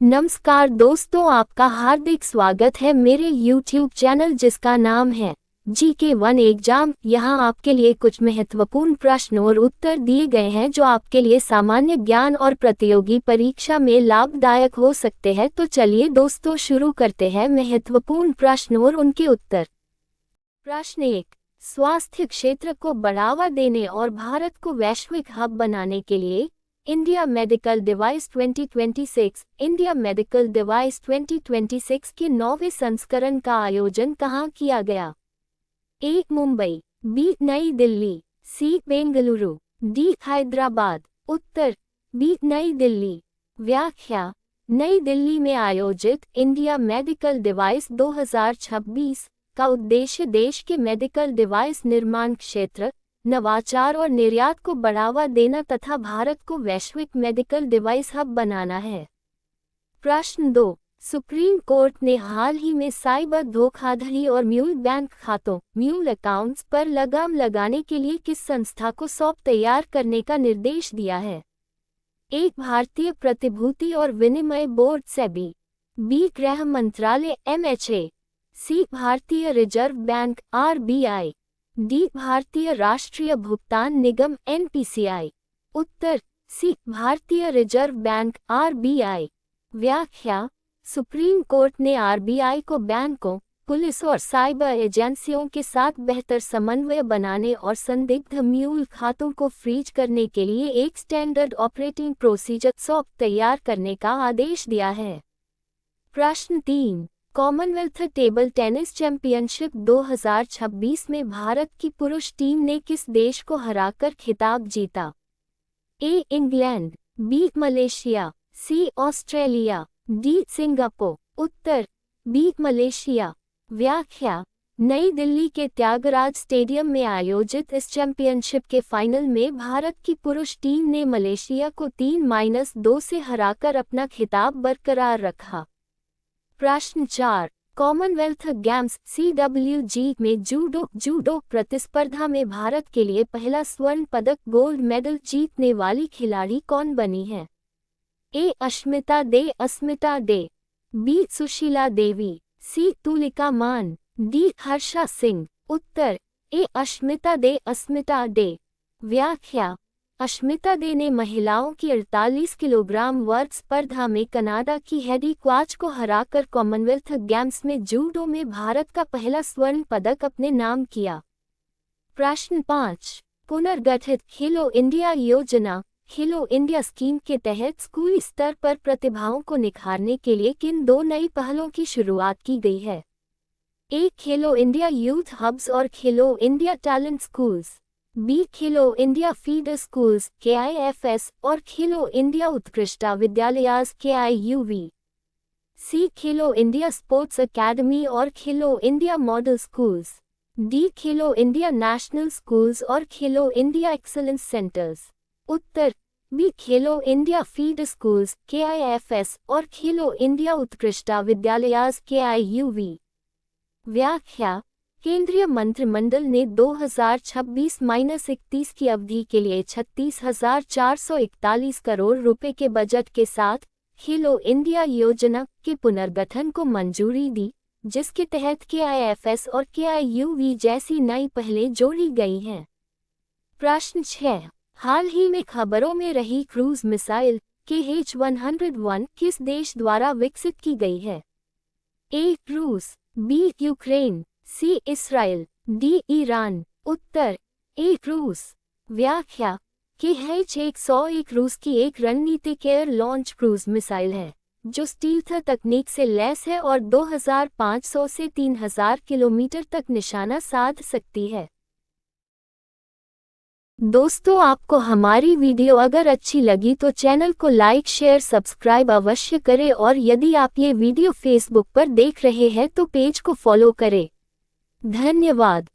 नमस्कार दोस्तों, आपका हार्दिक स्वागत है मेरे YouTube चैनल जिसका नाम है GK1 एग्जाम। यहाँ आपके लिए कुछ महत्वपूर्ण प्रश्न और उत्तर दिए गए हैं जो आपके लिए सामान्य ज्ञान और प्रतियोगी परीक्षा में लाभदायक हो सकते हैं। तो चलिए दोस्तों शुरू करते हैं महत्वपूर्ण प्रश्न और उनके उत्तर। प्रश्न 1, स्वास्थ्य क्षेत्र को बढ़ावा देने और भारत को वैश्विक हब बनाने के लिए इंडिया मेडिकल डिवाइस 2026 के 9वें संस्करण का आयोजन कहाँ किया गया? ए. मुंबई, बी. नई दिल्ली, सी. बेंगलुरु, डी. हैदराबाद। उत्तर बी. नई दिल्ली। व्याख्या: नई दिल्ली में आयोजित इंडिया मेडिकल डिवाइस 2026 का उद्देश्य देश के मेडिकल डिवाइस निर्माण क्षेत्र, नवाचार और निर्यात को बढ़ावा देना तथा भारत को वैश्विक मेडिकल डिवाइस हब बनाना है। प्रश्न 2, सुप्रीम कोर्ट ने हाल ही में साइबर धोखाधड़ी और म्यूल बैंक खातों म्यूल अकाउंट्स पर लगाम लगाने के लिए किस संस्था को सौंप तैयार करने का निर्देश दिया है? ए. भारतीय प्रतिभूति और विनिमय बोर्ड सेबी, बी. गृह मंत्रालय MHA, सी. भारतीय रिजर्व बैंक RBI, डी. भारतीय राष्ट्रीय भुगतान निगम NPCI। उत्तर सी. भारतीय रिजर्व बैंक RBI। व्याख्या: सुप्रीम कोर्ट ने RBI को बैंकों, पुलिस और साइबर एजेंसियों के साथ बेहतर समन्वय बनाने और संदिग्ध म्यूल खातों को फ्रीज करने के लिए एक स्टैंडर्ड ऑपरेटिंग प्रोसीजर सॉफ्ट तैयार करने का आदेश दिया है। प्रश्न 3, कॉमनवेल्थ टेबल टेनिस चैंपियनशिप 2026 में भारत की पुरुष टीम ने किस देश को हराकर खिताब जीता? A. England, B. Malaysia, C. Australia, D. Singapore. उत्तर बी. मलेशिया। व्याख्या: नई दिल्ली के त्यागराज स्टेडियम में आयोजित इस चैंपियनशिप के फाइनल में भारत की पुरुष टीम ने मलेशिया को 3-2 से हराकर अपना खिताब बरकरार रखा। प्रश्न 4, कॉमनवेल्थ गेम्स CWG में जूडो प्रतिस्पर्धा में भारत के लिए पहला स्वर्ण पदक गोल्ड मेडल जीतने वाली खिलाड़ी कौन बनी है? ए. अस्मिता डे, बी. सुशीला देवी, सी. तुलिका मान, डी. हर्षा सिंह। उत्तर ए. अस्मिता डे। व्याख्या: अस्मिता डे ने महिलाओं की 48 किलोग्राम वर्ग स्पर्धा में कनाडा की हेडी क्वाच को हराकर कॉमनवेल्थ गेम्स में जूडो में भारत का पहला स्वर्ण पदक अपने नाम किया। प्रश्न 5, पुनर्गठित खेलो इंडिया योजना खेलो इंडिया स्कीम के तहत स्कूली स्तर पर प्रतिभाओं को निखारने के लिए किन 2 नई पहलों की शुरुआत की गई है? ए. खेलो इंडिया यूथ हब्स और खेलो इंडिया टैलेंट स्कूल्स, बी. खेलो इंडिया फीडर स्कूल्स KIFS और खेलो इंडिया उत्कृष्टा विद्यालयास KIUV, सी. खेलो इंडिया स्पोर्ट्स अकेडमी और खेलो इंडिया मॉडल स्कूल्स, डी. खेलो इंडिया नेशनल स्कूल्स और खेलो इंडिया एक्सलेंस सेंटर्स। उत्तर बी. खेलो इंडिया फीडर स्कूल्स KIFS और खेलो India उत्कृष्टा विद्यालयास KIUV। व्याख्या: केंद्रीय मंत्रिमंडल ने 2026-31 की अवधि के लिए 36,441 करोड़ रुपए के बजट के साथ खेलो इंडिया योजना के पुनर्गठन को मंजूरी दी, जिसके तहत KIFS और KIUV जैसी नई पहलें जोड़ी गई हैं। प्रश्न 6, हाल ही में खबरों में रही क्रूज मिसाइल KH-101 किस देश द्वारा विकसित की गई है? ए. रूस, B. Ukraine, C. Israel, D. Iran. उत्तर ए. रूस। व्याख्या: KH-101 रूस की एक रणनीतिक एयर लॉन्च क्रूज मिसाइल है जो स्टील्थ तकनीक से लैस है और 2500 से 3000 किलोमीटर तक निशाना साध सकती है। दोस्तों, आपको हमारी वीडियो अगर अच्छी लगी तो चैनल को लाइक शेयर सब्सक्राइब अवश्य करें और यदि आप ये वीडियो फेसबुक पर देख रहे हैं तो पेज को फॉलो करें। धन्यवाद।